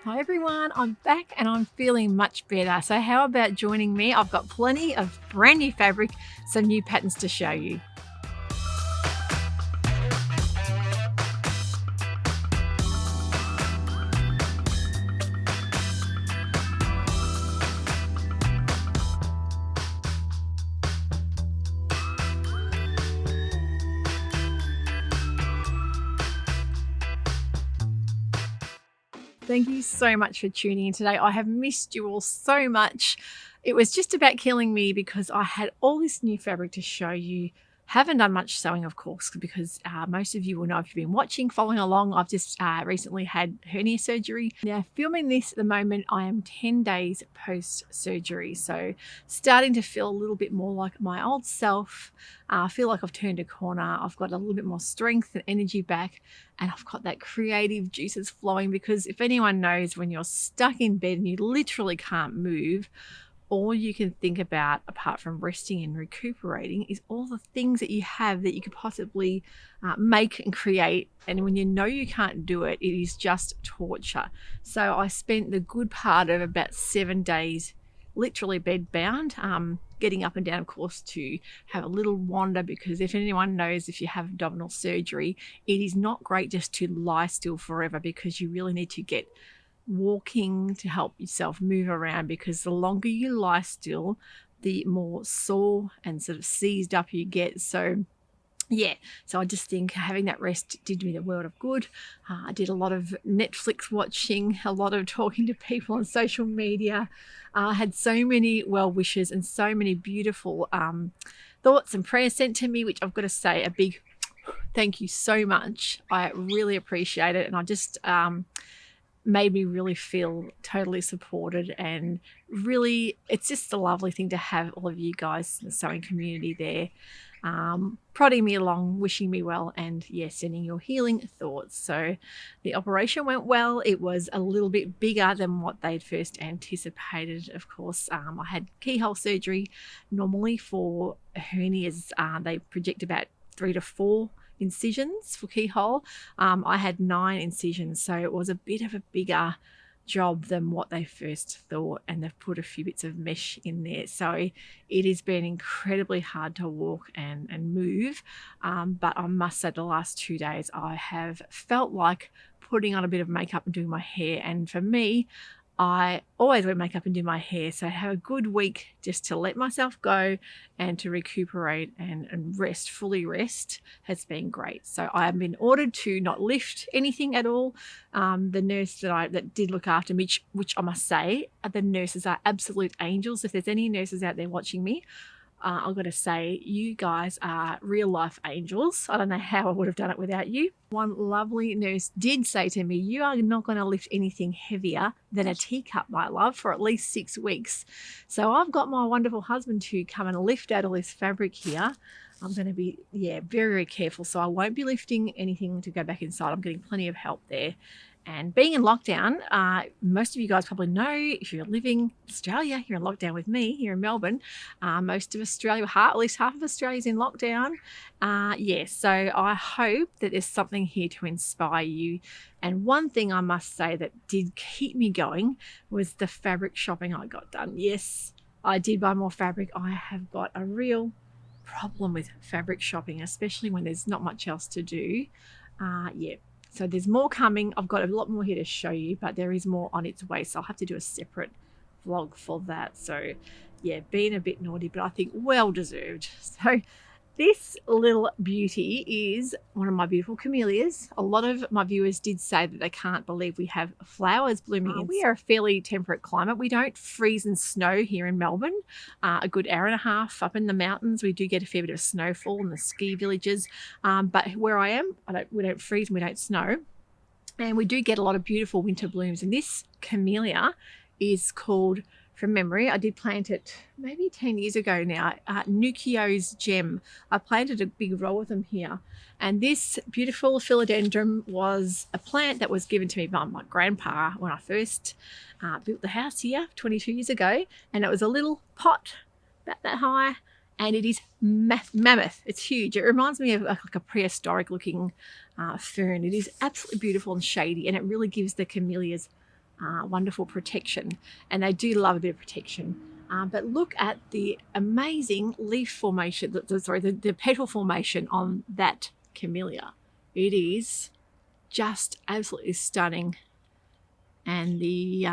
Hi everyone, I'm back and I'm feeling much better. So how about joining me? I've got plenty of brand new fabric, some new patterns to show you. Thank you so much for tuning in today. I have missed you all so much. It was just about killing me because I had all this new fabric to show you. Haven't done much sewing, of course, because most of you will know if you've been watching, following along. I've just recently had hernia surgery. Now, filming this at the moment, I am 10 days post-surgery. So starting to feel a little bit more like my old self. I feel like I've turned a corner. I've got a little bit more strength and energy back. And I've got that creative juices flowing, because if anyone knows, when you're stuck in bed and you literally can't move, all you can think about, apart from resting and recuperating, is all the things that you have that you could possibly make and create. And when you know you can't do it, it is just torture. So I spent the good part of about 7 days literally bedbound, getting up and down, of course, to have a little wander, because if anyone knows, if you have abdominal surgery, it is not great just to lie still forever, because you really need to get walking to help yourself move around, because the longer you lie still, the more sore and sort of seized up you get. So yeah, so I just think having that rest did me the world of good. I did a lot of Netflix watching, a lot of talking to people on social media. I had so many well wishes and so many beautiful thoughts and prayers sent to me, which I've got to say a big thank you so much. I really appreciate it, and I just made me really feel totally supported, and really it's just a lovely thing to have all of you guys in the sewing community there, prodding me along, wishing me well, and yeah, sending your healing thoughts. So the operation went well. It was a little bit bigger than what they'd first anticipated. Of course, I had keyhole surgery. Normally for hernias, they project about 3 to 4 incisions for keyhole. I had 9 incisions, so it was a bit of a bigger job than what they first thought, and they've put a few bits of mesh in there, so it has been incredibly hard to walk and move, but I must say the last 2 days I have felt like putting on a bit of makeup and doing my hair. And for me, I always wear makeup and do my hair, so I have a good week just to let myself go and to recuperate and rest, fully rest, has been great. So I have been ordered to not lift anything at all. The nurse that did look after me, which I must say, the nurses are absolute angels. If there's any nurses out there watching me, I've got to say, you guys are real life angels. I don't know how I would have done it without you. One lovely nurse did say to me, you are not going to lift anything heavier than a teacup, my love, for at least 6 weeks. So I've got my wonderful husband to come and lift out all this fabric here. I'm going to be, very, very careful. So I won't be lifting anything to go back inside. I'm getting plenty of help there. And being in lockdown, most of you guys probably know, if you're living in Australia, you're in lockdown with me here in Melbourne. Most of Australia, at least half of Australia is in lockdown. So I hope that there's something here to inspire you. And one thing I must say that did keep me going was the fabric shopping I got done. Yes, I did buy more fabric. I have got a real problem with fabric shopping, especially when there's not much else to do. So there's more coming. I've got a lot more here to show you, but there is more on its way. So I'll have to do a separate vlog for that. So yeah, being a bit naughty, but I think well deserved. So this little beauty is one of my beautiful camellias. A lot of my viewers did say that they can't believe we have flowers blooming. We are a fairly temperate climate. We don't freeze and snow here in Melbourne. A good hour and a half up in the mountains, we do get a fair bit of snowfall in the ski villages. But where I am, we don't freeze and we don't snow. And we do get a lot of beautiful winter blooms. And this camellia is called, from memory, I did plant it maybe 10 years ago now, Nuccios Gem. I planted a big row of them here. And this beautiful philodendron was a plant that was given to me by my grandpa when I first built the house here 22 years ago. And it was a little pot about that high, and it is mammoth. It's huge. It reminds me of like a prehistoric looking fern. It is absolutely beautiful and shady, and it really gives the camellias wonderful protection, and they do love a bit of protection. But look at the amazing leaf formation, the petal formation on that Camellia. It is just absolutely stunning. And the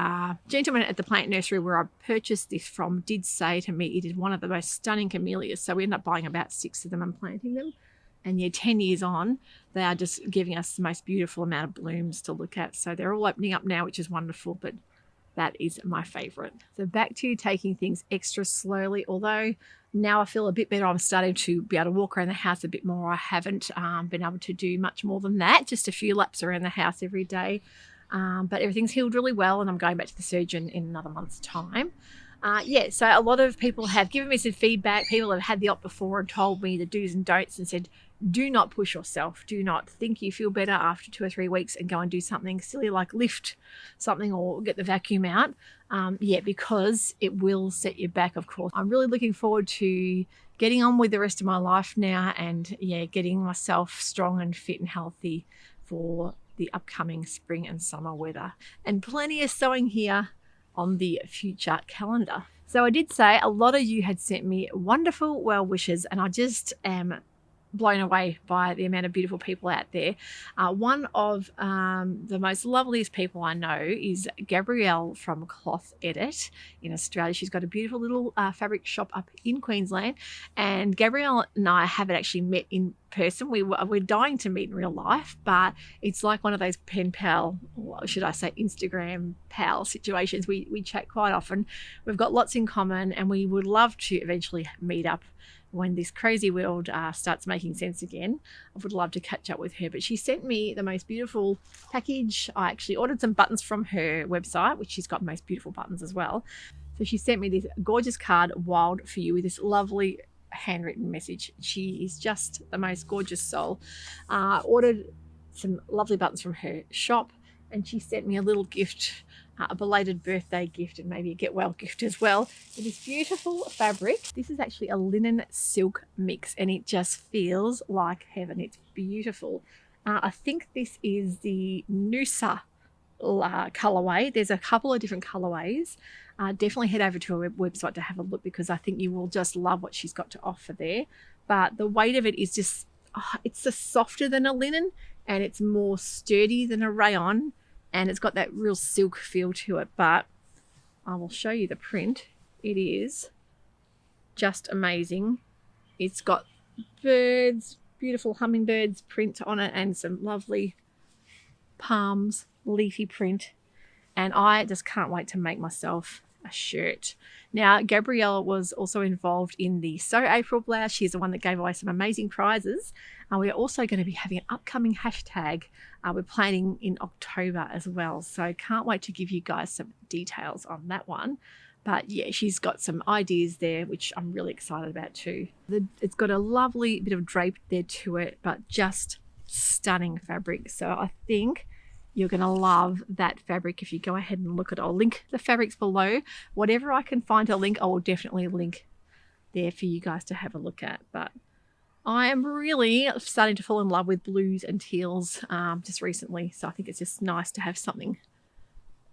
gentleman at the plant nursery where I purchased this from did say to me it is one of the most stunning camellias. So we ended up buying about 6 of them and planting them. And yeah, 10 years on, they are just giving us the most beautiful amount of blooms to look at. So they're all opening up now, which is wonderful, but that is my favorite. So back to taking things extra slowly, although now I feel a bit better. I'm starting to be able to walk around the house a bit more. I haven't been able to do much more than that, just a few laps around the house every day. But everything's healed really well, and I'm going back to the surgeon in another month's time. So a lot of people have given me some feedback. People have had the op before and told me the do's and don'ts and said, do not push yourself. Do not think you feel better after 2 or 3 weeks and go and do something silly like lift something or get the vacuum out. Because it will set you back, of course. I'm really looking forward to getting on with the rest of my life now and getting myself strong and fit and healthy for the upcoming spring and summer weather. And plenty of sewing here on the future calendar. So I did say a lot of you had sent me wonderful well wishes, and I just am blown away by the amount of beautiful people out there. One of the most loveliest people I know is Gabrielle from Cloth Edit in Australia. She's got a beautiful little fabric shop up in Queensland, and Gabrielle and I haven't actually met in person. We're dying to meet in real life, but it's like one of those pen pal, or should I say Instagram pal situations. We chat quite often. We've got lots in common, and we would love to eventually meet up when this crazy world starts making sense again. I would love to catch up with her, but she sent me the most beautiful package. I actually ordered some buttons from her website, which she's got the most beautiful buttons as well. So she sent me this gorgeous card, Wild for You, with this lovely handwritten message. She is just the most gorgeous soul. Ordered some lovely buttons from her shop, and she sent me a little gift, a belated birthday gift, and maybe a get well gift as well. It is beautiful fabric. This is actually a linen silk mix, and it just feels like heaven. It's beautiful. I think this is the Nusa colorway. There's a couple of different colorways. Definitely head over to her website to have a look, because I think you will just love what she's got to offer there. But the weight of it is just, it's just softer than a linen, and it's more sturdy than a rayon, and it's got that real silk feel to it. But I will show you the print. It is just amazing. It's got birds, beautiful hummingbirds print on it, and some lovely palms, leafy print. And I just can't wait to make myself a shirt. Now, Gabrielle was also involved in the Sew April blouse. She's the one that gave away some amazing prizes. We're also going to be having an upcoming hashtag. We're planning in October as well. So can't wait to give you guys some details on that one. But yeah, she's got some ideas there, which I'm really excited about too. It's got a lovely bit of drape there to it, but just stunning fabric. So I think you're going to love that fabric if you go ahead and look at it. I'll link the fabrics below. Whatever I can find to link, I will definitely link there for you guys to have a look at. But I am really starting to fall in love with blues and teals just recently. So I think it's just nice to have something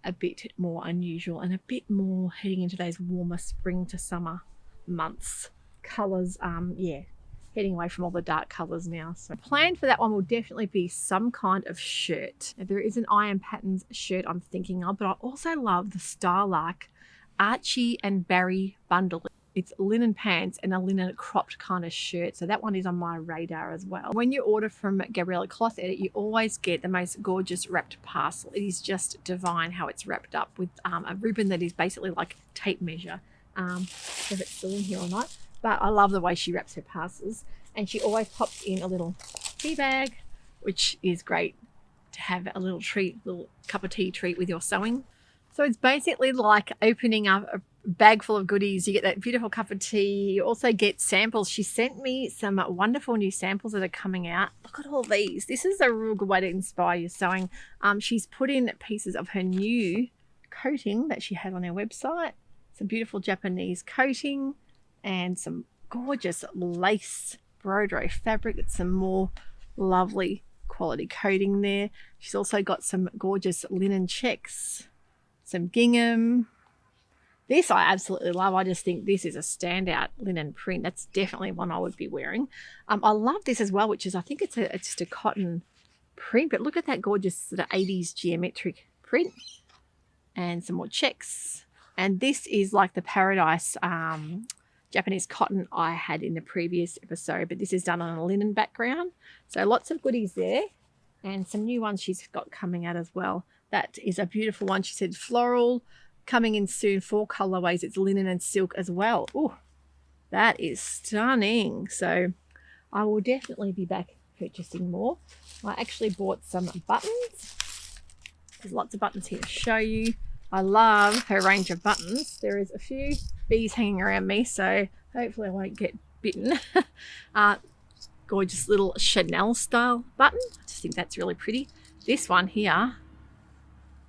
a bit more unusual and a bit more heading into those warmer spring to summer months. Colours, heading away from all the dark colours now. So plan for that one will definitely be some kind of shirt. Now, there is an I Am Patterns shirt I'm thinking of, but I also love the Starlark Archie and Barry bundle. It's linen pants and a linen cropped kind of shirt. So that one is on my radar as well. When you order from Gabrielle Cloth Edit, you always get the most gorgeous wrapped parcel. It is just divine how it's wrapped up with a ribbon that is basically like tape measure. If it's still in here or not. But I love the way she wraps her parcels. And she always pops in a little tea bag, which is great to have a little treat, little cup of tea treat with your sewing. So it's basically like opening up a bag full of goodies. You get that beautiful cup of tea. You also get samples. She sent me some wonderful new samples that are coming out. Look at all these. This is a real good way to inspire your sewing. She's put in pieces of her new coating that she had on her website. Some beautiful Japanese coating and some gorgeous lace broderie fabric. It's some more lovely quality coating there. She's also got some gorgeous linen checks some gingham. This I absolutely love. I just think this is a standout linen print. That's definitely one I would be wearing. I love this as well, which is, I think it's just a cotton print, but look at that gorgeous sort of 80s geometric print. And some more checks. And this is like the Paradise Japanese cotton I had in the previous episode, but this is done on a linen background. So lots of goodies there, and some new ones she's got coming out as well. That is a beautiful one. She said floral, coming in soon, 4 colorways. It's linen and silk as well. Oh, that is stunning. So I will definitely be back purchasing more. I actually bought some buttons. There's lots of buttons here to show you. I love her range of buttons. There is a few bees hanging around me, so hopefully I won't get bitten. Gorgeous little Chanel style button. I just think that's really pretty. This one here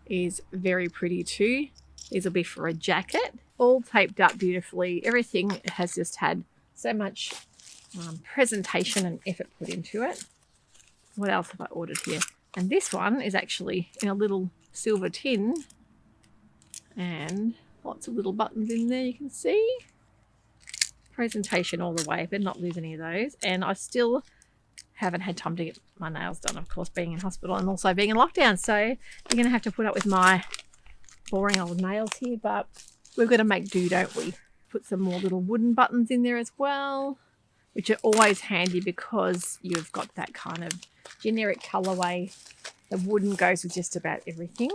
is very pretty too. These will be for a jacket. All taped up beautifully. Everything has just had so much presentation and effort put into it. What else have I ordered here? And this one is actually in a little silver tin. And lots of little buttons in there, you can see. Presentation all the way, but not lose any of those. And I still haven't had time to get my nails done, of course, being in hospital and also being in lockdown. So you're going to have to put up with my boring old nails here, but we've got to make do, don't we? Put some more little wooden buttons in there as well, which are always handy because you've got that kind of generic colorway. The wooden goes with just about everything.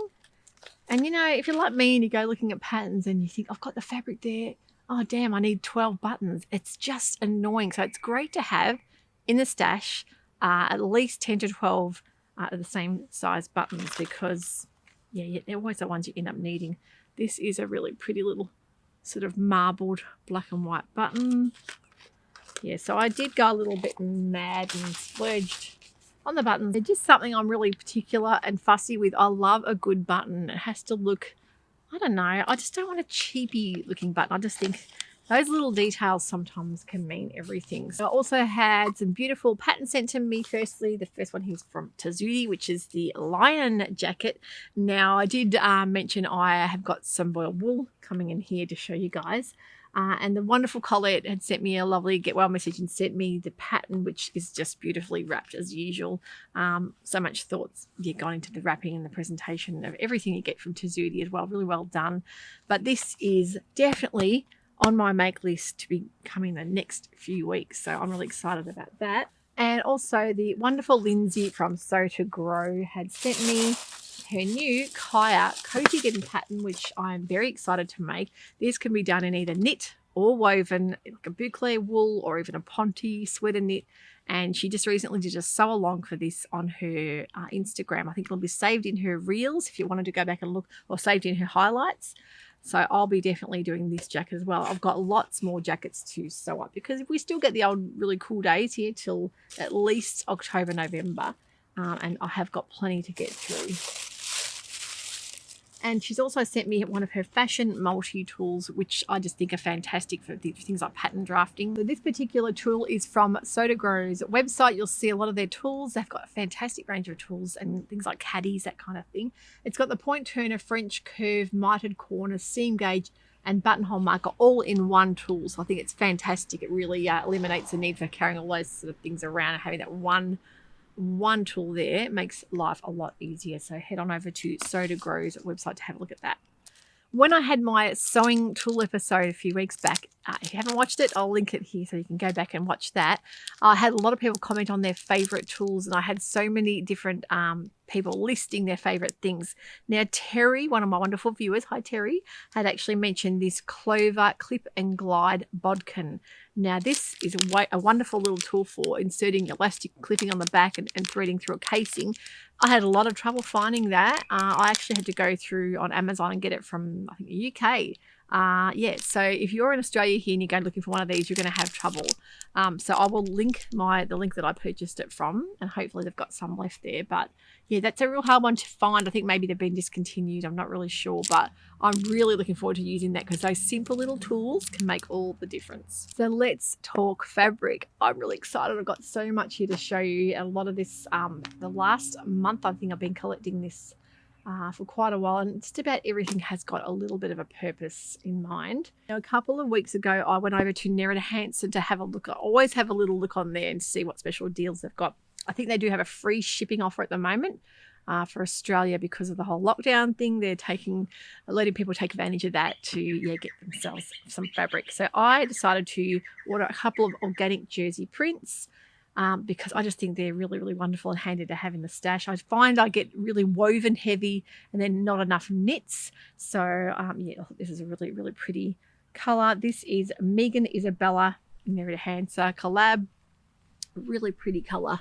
And you know, if you're like me and you go looking at patterns and you think, I've got the fabric there, oh damn, I need 12 buttons. It's just annoying. So it's great to have in the stash at least 10 to 12 of the same size buttons, because yeah, they're always the ones you end up needing. This is a really pretty little sort of marbled black and white button. Yeah, so I did go a little bit mad and splurged on the buttons. They're just something I'm really particular and fussy with. I love a good button. It has to look, I don't know, I just don't want a cheapy looking button. I just think those little details sometimes can mean everything. So I also had some beautiful patterns sent to me. Firstly, the first one here is from Sewciety, which is the lion jacket. Now, I did mention I have got some boiled wool coming in here to show you guys. And the wonderful Colette had sent me a lovely get well message and sent me the pattern, which is just beautifully wrapped as usual. So much thoughts gone into the wrapping and the presentation of everything you get from Sewciety as well. Really well done. But this is definitely on my make list to be coming the next few weeks. So I'm really excited about that. And also the wonderful Lindsay from Sew to Grow had sent me her new Kaya cozy getting pattern, which I'm very excited to make. This can be done in either knit or woven, like a boucle wool or even a ponte sweater knit. And she just recently did a sew along for this on her Instagram. I think it'll be saved in her reels if you wanted to go back and look, or saved in her highlights. So I'll be definitely doing this jacket as well. I've got lots more jackets to sew up because we still get the old really cool days here till at least October, November. And I have got plenty to get through. And she's also sent me one of her fashion multi-tools, which I just think are fantastic for things like pattern drafting. So this particular tool is from Sew to Grow's website. You'll see a lot of their tools. They've got a fantastic range of tools and things like caddies, that kind of thing. It's got the point turner, French curve, mitered corner, seam gauge, and buttonhole marker all in one tool. So I think it's fantastic. It really eliminates the need for carrying all those sort of things around, and having that one tool there makes life a lot easier. So head on over to Sew to Grow's website to have a look at that. When I had my sewing tool episode a few weeks back, if you haven't watched it, I'll link it here so you can go back and watch that. I had a lot of people comment on their favorite tools, and I had so many different people listing their favorite things. Now, Terry, one of my wonderful viewers, hi Terry, had actually mentioned this Clover Clip and Glide Bodkin. Now, this is a wonderful little tool for inserting elastic clipping on the back and threading through a casing. I had a lot of trouble finding that. I actually had to go through on Amazon and get it from, I think, the UK. Yeah, so if you're in Australia here and you go looking for one of these, you're going to have trouble. So I will link the link that I purchased it from, and hopefully they've got some left there. But yeah, that's a real hard one to find. I think maybe they've been discontinued. I'm not really sure, but I'm really looking forward to using that because those simple little tools can make all the difference. So let's talk fabric. I'm really excited. I've got so much here to show you. A lot of this, the last month, I think I've been collecting this for quite a while, and just about everything has got a little bit of a purpose in mind. Now, a couple of weeks ago, I went over to Nerida Hansen to have a look. I always have a little look on there and see what special deals they've got. I think they do have a free shipping offer at the moment for Australia because of the whole lockdown thing. They're letting people take advantage of that to get themselves some fabric. So I decided to order a couple of organic jersey prints. Because I just think they're really, really wonderful and handy to have in the stash. I find I get really woven heavy and then not enough knits. So this is a really, really pretty colour. This is Megan Isabella Nerida Hansen collab. Really pretty colour.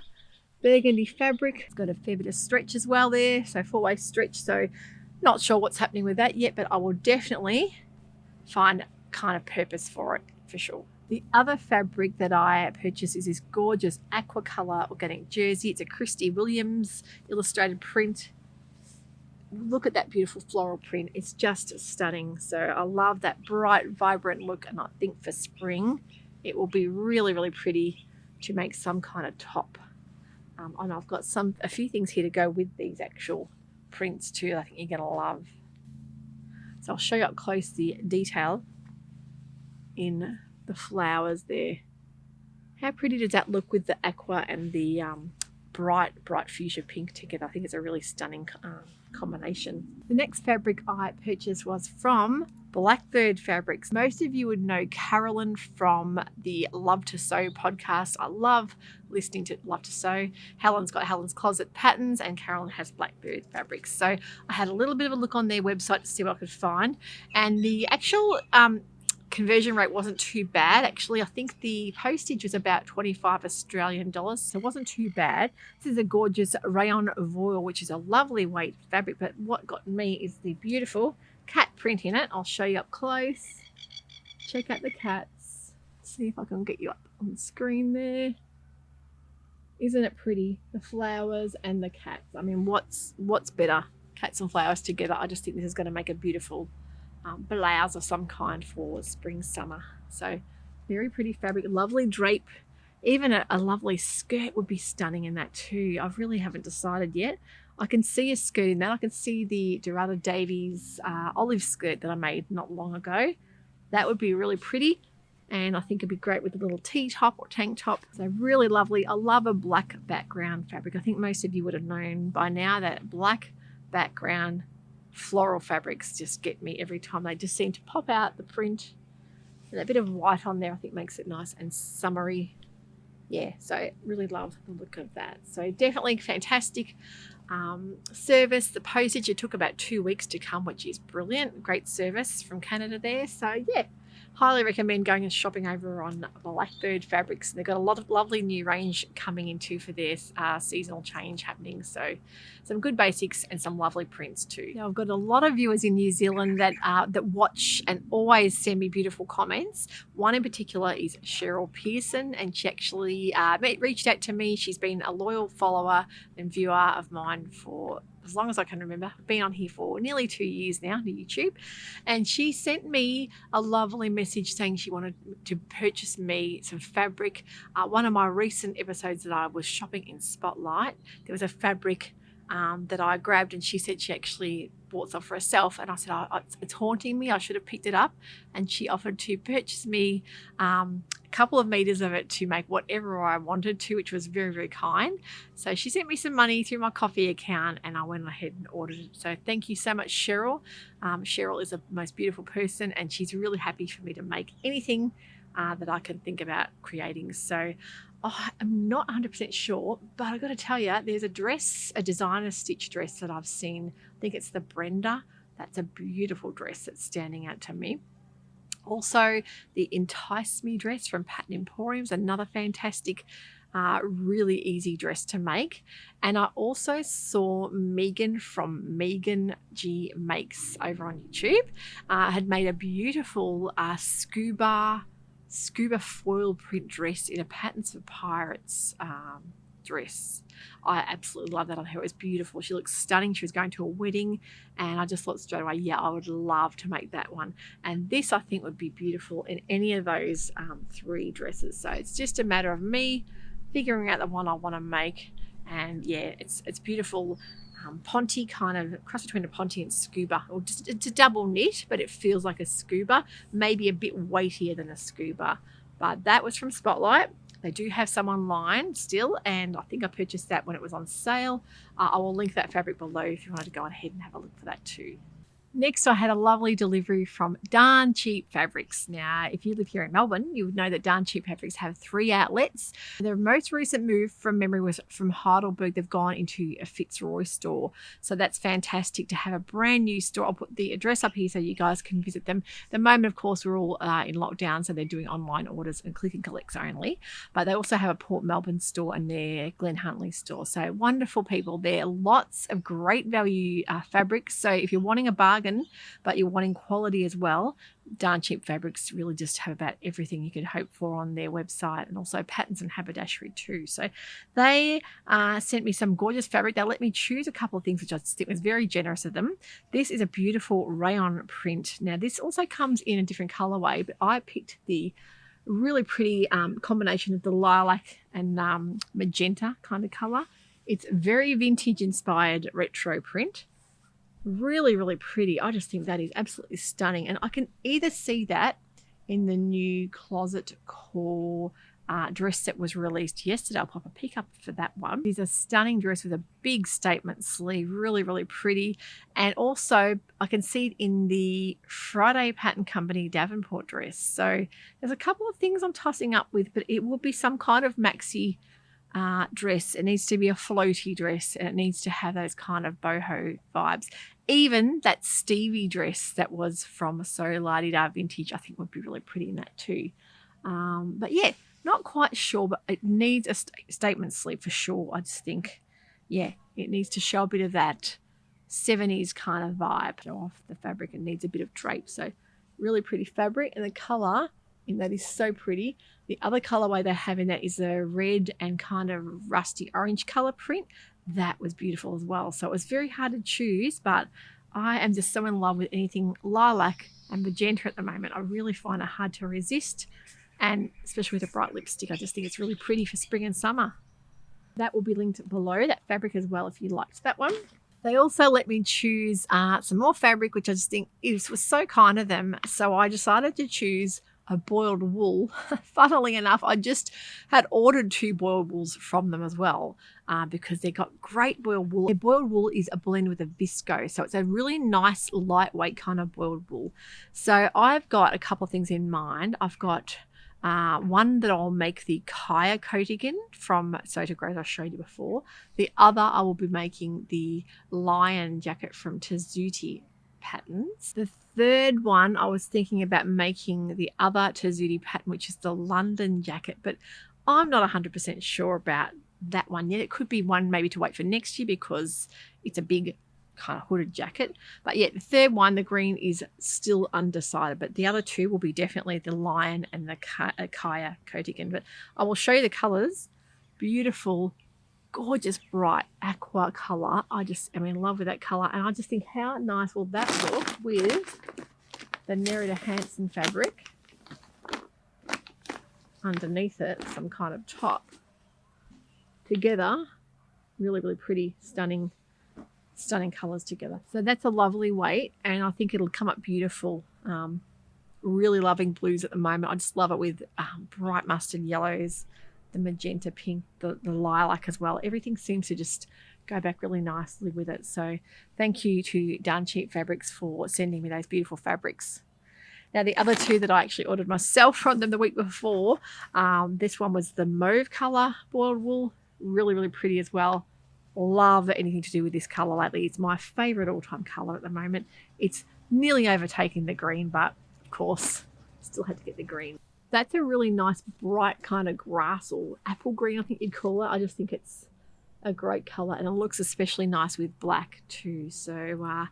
Burgundy fabric. It's got a fair bit of stretch as well there. So 4-way stretch. So not sure what's happening with that yet, but I will definitely find kind of purpose for it for sure. The other fabric that I purchased is this gorgeous aqua colour organic jersey. It's a Christy Williams illustrated print. Look at that beautiful floral print. It's just stunning. So I love that bright, vibrant look, and I think for spring it will be really, really pretty to make some kind of top. And I've got a few things here to go with these actual prints too. I think you're going to love. So I'll show you up close the detail in the flowers there. How pretty does that look with the aqua and the bright fuchsia pink together? I think it's a really stunning combination. The next fabric I purchased was from Blackbird Fabrics. Most of you would know Carolyn from the Love to Sew podcast. I love listening to Love to Sew. Helen's got Helen's Closet Patterns and Carolyn has Blackbird Fabrics. So I had a little bit of a look on their website to see what I could find, and the actual conversion rate wasn't too bad. Actually, I think the postage was about 25 Australian dollars, so it wasn't too bad. This is a gorgeous rayon voile, which is a lovely weight fabric, but what got me is the beautiful cat print in it. I'll show you up close. Check out the cats. See if I can get you up on the screen there. Isn't it pretty? The flowers and the cats. I mean, what's better? Cats and flowers together. I just think this is going to make a beautiful blouse of some kind for spring, summer. So very pretty fabric, lovely drape. Even a lovely skirt would be stunning in that too. I really haven't decided yet. I can see a skirt in that. I can see the Dorada Davies olive skirt that I made not long ago. That would be really pretty, and I think it'd be great with a little T-top or tank top. So really lovely. I love a black background fabric. I think most of you would have known by now that black background floral fabrics just get me every time. They just seem to pop out the print, and a bit of white on there I think makes it nice and summery. Yeah, so I really love the look of that. So definitely fantastic service. The postage, it took about 2 weeks to come, which is brilliant. Great service from Canada there. So yeah, highly recommend going and shopping over on Blackbird Fabrics. They've got a lot of lovely new range coming into for their seasonal change happening. So some good basics and some lovely prints too. Now, I've got a lot of viewers in New Zealand that watch and always send me beautiful comments. One in particular is Cheryl Pearson, and she actually reached out to me. She's been a loyal follower and viewer of mine for as long as I can remember. I've been on here for nearly 2 years now to YouTube, and she sent me a lovely message saying she wanted to purchase me some fabric. One of my recent episodes that I was shopping in Spotlight, there was a fabric that I grabbed, and she said she actually bought some for herself, and I said, it's haunting me, I should have picked it up. And she offered to purchase me a couple of meters of it to make whatever I wanted to, which was very, very kind. So she sent me some money through my coffee account, and I went ahead and ordered it. So thank you so much, Cheryl. Cheryl is the most beautiful person, and she's really happy for me to make anything that I can think about creating. So I'm not 100% sure, but I've got to tell you, there's a dress, a designer stitch dress that I've seen. I think it's the Brenda. That's a beautiful dress that's standing out to me. Also, the Entice Me dress from Pattern Emporium is another fantastic, really easy dress to make. And I also saw Megan from Megan G Makes over on YouTube had made a beautiful scuba foil print dress in a Patterns for Pirates dress. I absolutely love that on her. It was beautiful. She looks stunning. She was going to a wedding, and I just thought straight away, yeah, I would love to make that one. And this, I think, would be beautiful in any of those 3 dresses. So it's just a matter of me figuring out the one I want to make. And yeah, it's beautiful ponte, kind of cross between a ponte and scuba, or just it's a double knit, but it feels like a scuba, maybe a bit weightier than a scuba. But that was from Spotlight. They do have some online still, and I think I purchased that when it was on sale. I will link that fabric below if you wanted to go ahead and have a look for that too. Next, I had a lovely delivery from Darn Cheap Fabrics. Now, if you live here in Melbourne, you would know that Darn Cheap Fabrics have 3 outlets. Their most recent move from memory was from Heidelberg. They've gone into a Fitzroy store. So that's fantastic to have a brand new store. I'll put the address up here so you guys can visit them. At the moment, of course, we're all in lockdown, so they're doing online orders and click and collects only. But they also have a Port Melbourne store and their Glen Huntly store. So wonderful people there. Lots of great value fabrics. So if you're wanting a bargain, but you're wanting quality as well, Darn Cheap Fabrics really just have about everything you could hope for on their website, and also patterns and haberdashery too. So they sent me some gorgeous fabric. They let me choose a couple of things, which I just think was very generous of them. This is a beautiful rayon print. Now this also comes in a different colorway, but I picked the really pretty combination of the lilac and magenta kind of color. It's very vintage inspired retro print. Really, really pretty. I just think that is absolutely stunning. And I can either see that in the new Closet Core dress that was released yesterday. I'll pop a pick up for that one. It is a stunning dress with a big statement sleeve. Really, really pretty. And also I can see it in the Friday Pattern Company Davenport dress. So there's a couple of things I'm tossing up with, but it will be some kind of maxi dress. It needs to be a floaty dress, and it needs to have those kind of boho vibes. Even that Stevie dress that was from So La-Di-Da Vintage, I think would be really pretty in that too. But yeah, not quite sure, but it needs a statement sleeve for sure. I just think, yeah, it needs to show a bit of that 70s kind of vibe. Show off the fabric, and needs a bit of drape. So really pretty fabric, and the color in that is so pretty. The other colorway they have in that is a red and kind of rusty orange color print. That was beautiful as well. So it was very hard to choose, but I am just so in love with anything lilac and magenta at the moment. I really find it hard to resist, and especially with a bright lipstick, I just think it's really pretty for spring and summer. That will be linked below, that fabric as well, if you liked that one. They also let me choose some more fabric, which I just think was so kind of them. So I decided to choose a boiled wool. Funnily enough, I just had ordered 2 boiled wools from them as well, because they got great boiled wool. Their boiled wool is a blend with a visco, so it's a really nice lightweight kind of boiled wool. So I've got a couple of things in mind. I've got one that I'll make the Kaya coatigan from Sew to Grow I showed you before. The other I will be making the lion jacket from Sewciety patterns. The third one, I was thinking about making the other Sewciety pattern, which is the London jacket, but I'm not 100% sure about that one yet. It could be one maybe to wait for next year because it's a big kind of hooded jacket. But yeah, the third one, the green, is still undecided, but the other 2 will be definitely the lion and the Kaya coatigan. But I will show you the colors. Beautiful, gorgeous bright aqua color. I just am in love with that color, and I just think how nice will that look with the Nerida Hansen fabric underneath it, some kind of top together. Really, really pretty, stunning colors together. So that's a lovely weight, and I think it'll come up beautiful. Really loving blues at the moment. I just love it with bright mustard yellows, the magenta pink, the lilac as well. Everything seems to just go back really nicely with it. So thank you to Darn Cheap Fabrics for sending me those beautiful fabrics. Now the other 2 that I actually ordered myself from them the week before, this one was the mauve color boiled wool. Really, really pretty as well. Love anything to do with this color lately. It's my favorite all-time color at the moment. It's nearly overtaking the green, but of course still had to get the green. That's a really nice bright kind of grass or apple green, I think you'd call it. I just think it's a great color, and it looks especially nice with black too. So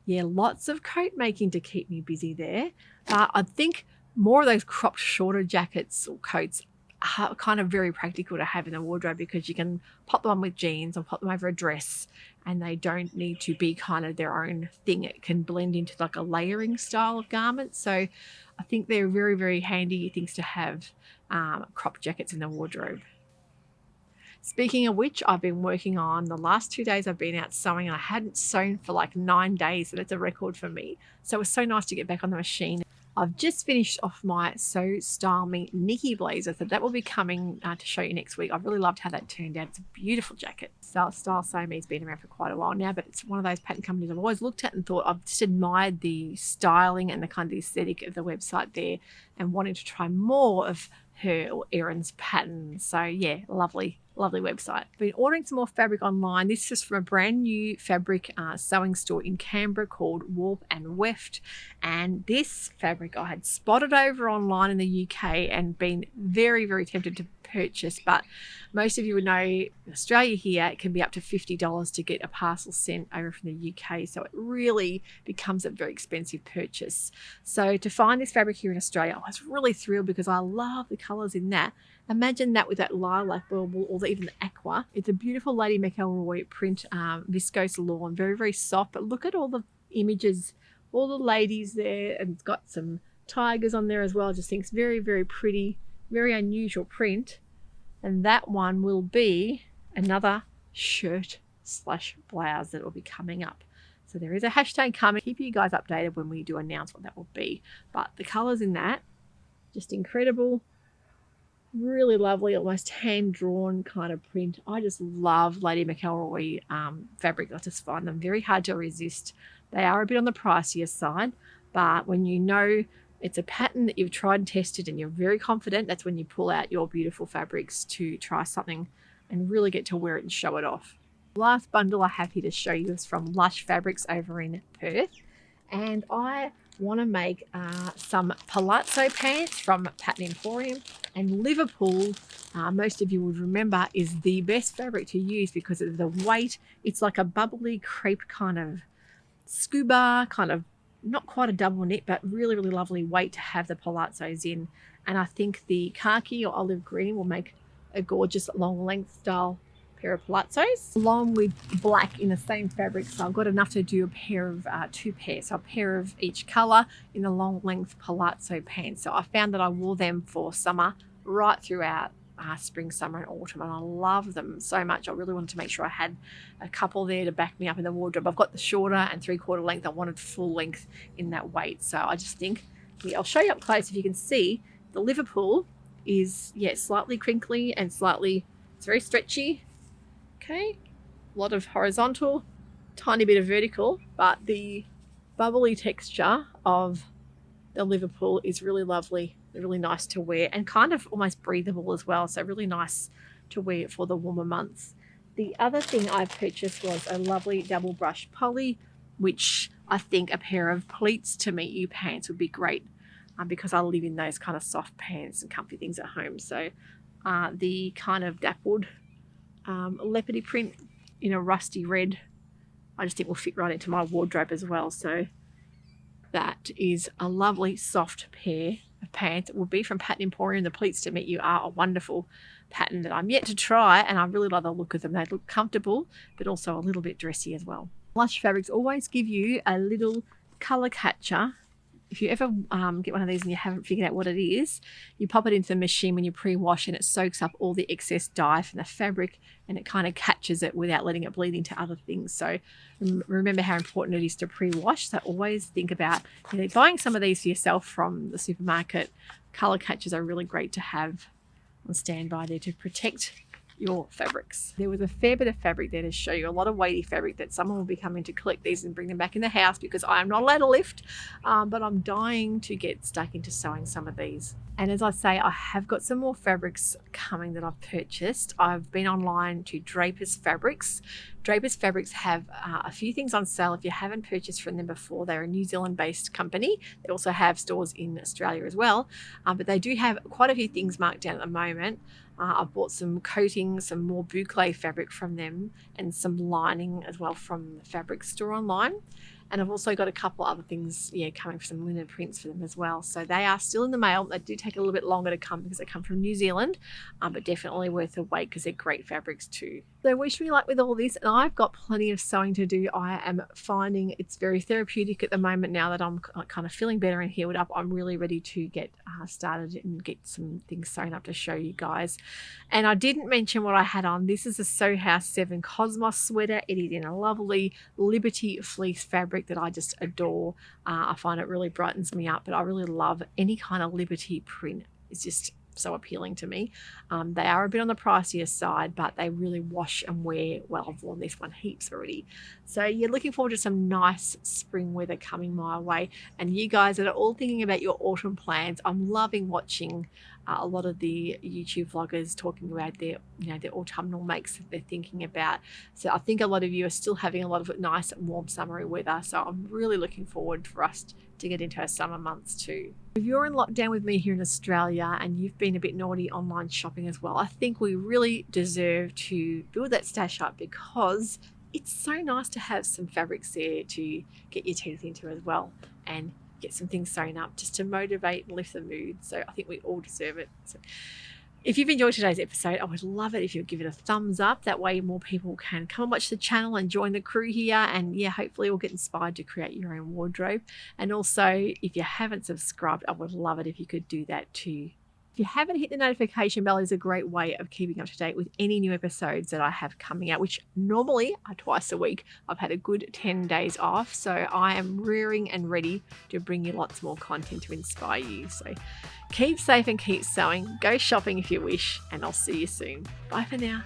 yeah, lots of coat making to keep me busy there. I think more of those cropped shorter jackets or coats are kind of very practical to have in the wardrobe, because you can pop them on with jeans or pop them over a dress, and they don't need to be kind of their own thing. It can blend into like a layering style of garment. So I think they're very, very handy things to have, crop jackets in the wardrobe. Speaking of which, I've been working on the last 2 days I've been out sewing and I hadn't sewn for like 9 days, and it's a record for me. So it was so nice to get back on the machine. I've just finished off my Sew Style Me Nikki blazer, so that will be coming to show you next week. I really loved how that turned out. It's a beautiful jacket. Style Sew Me's been around for quite a while now, but it's one of those pattern companies I've always looked at and thought, I've just admired the styling and the kind of aesthetic of the website there and wanting to try more of her or Erin's patterns. So yeah, lovely website. Been ordering some more fabric online. This is from a brand new fabric sewing store in Canberra called Warp and Weft, and this fabric I had spotted over online in the UK and been very tempted to purchase, but most of you would know in Australia here it can be up to $50 to get a parcel sent over from the UK, so it really becomes a very expensive purchase. So to find this fabric here in Australia, I was really thrilled because I love the colours in that. Imagine that with that lilac bauble or even the aqua. It's a beautiful Lady McElroy print, viscose lawn, very soft, but look at all the images, all the ladies there, and it's got some tigers on there as well. I just think it's very pretty, very unusual print. And that one will be another shirt / blouse that will be coming up. So there is a hashtag coming. Keep you guys updated when we do announce what that will be. But the colours in that, just incredible. Really lovely, almost hand-drawn kind of print. I just love Lady McElroy fabric. I just find them very hard to resist. They are a bit on the pricier side, but when you know it's a pattern that you've tried and tested and you're very confident, that's when you pull out your beautiful fabrics to try something and really get to wear it and show it off. The last bundle I have here to show you is from Lush Fabrics over in Perth, and I want to make some Palazzo Pants from Pattern Emporium. And Liverpool, most of you would remember, is the best fabric to use because of the weight. It's like a bubbly crepe kind of scuba, kind of not quite a double knit, but really lovely weight to have the palazzos in. And I think the khaki or olive green will make a gorgeous long length style pair of palazzos, along with black in the same fabric. So I've got enough to do a pair of 2 pairs, so a pair of each color in the long length palazzo pants. So I found that I wore them for summer right throughout spring, summer and autumn, and I love them so much. I really wanted to make sure I had a couple there to back me up in the wardrobe. I've got the shorter and 3/4 length. I wanted full length in that weight, so I just think, I'll show you up close if you can see the Liverpool is slightly crinkly and it's very stretchy. Okay, a lot of horizontal, tiny bit of vertical, but the bubbly texture of the Liverpool is really lovely, really nice to wear, and kind of almost breathable as well, so really nice to wear for the warmer months. The other thing I purchased was a lovely double brush poly, which I think a pair of pleats to meet you pants would be great, because I live in those kind of soft pants and comfy things at home. So the kind of dappled leopardy print in a rusty red, I just think will fit right into my wardrobe as well. So that is a lovely soft pair of pants. It will be from Pattern Emporium. The pleats to meet you are a wonderful pattern that I'm yet to try, and I really love the look of them. They look comfortable but also a little bit dressy as well. Lush Fabrics always give you a little colour catcher. If you ever get one of these and you haven't figured out what it is, you pop it into the machine when you pre-wash and it soaks up all the excess dye from the fabric and it kind of catches it without letting it bleed into other things. So remember how important it is to pre-wash. So always think about buying some of these for yourself from the supermarket. Colour catchers are really great to have on standby there to protect your fabrics. There was a fair bit of fabric there to show you, a lot of weighty fabric that someone will be coming to collect these and bring them back in the house because I am not allowed to lift, but I'm dying to get stuck into sewing some of these. And as I say, I have got some more fabrics coming that I've purchased. I've been online to Draper's Fabrics. Draper's Fabrics have a few things on sale if you haven't purchased from them before. They're a New Zealand based company. They also have stores in Australia as well, but they do have quite a few things marked down at the moment. I've bought some coating, some more boucle fabric from them, and some lining as well from the fabric store online. And I've also got a couple other things coming for some linen prints for them as well. So they are still in the mail. They do take a little bit longer to come because they come from New Zealand, but definitely worth the wait because they're great fabrics too. So wish me luck with all this, and I've got plenty of sewing to do. I am finding it's very therapeutic at the moment now that I'm kind of feeling better and healed up. I'm really ready to get started and get some things sewn up to show you guys. And I didn't mention what I had on. This is a Sew House 7 Cosmos sweater. It is in a lovely Liberty fleece fabric that I just adore. I find it really brightens me up, but I really love any kind of Liberty print. It's just so appealing to me. They are a bit on the pricier side, but they really wash and wear well. I've worn this one heaps already. So you're looking forward to some nice spring weather coming my way. And you guys that are all thinking about your autumn plans, I'm loving watching a lot of the YouTube vloggers talking about their autumnal makes that they're thinking about. So I think a lot of you are still having a lot of nice warm summery weather. So I'm really looking forward for us to get into our summer months too. If you're in lockdown with me here in Australia and you've been a bit naughty online shopping as well, I think we really deserve to build that stash up, because it's so nice to have some fabrics there to get your teeth into as well, and get some things sewn up just to motivate and lift the mood. So I think we all deserve it. So if you've enjoyed today's episode, I would love it if you'd give it a thumbs up. That way more people can come and watch the channel and join the crew here. And yeah, hopefully we'll get inspired to create your own wardrobe. And also, if you haven't subscribed, I would love it if you could do that too. If you haven't hit the notification bell, is a great way of keeping up to date with any new episodes that I have coming out, which normally are twice a week. I've had a good 10 days off, so I am rearing and ready to bring you lots more content to inspire you. So keep safe and keep sewing. Go shopping if you wish, and I'll see you soon. Bye for now.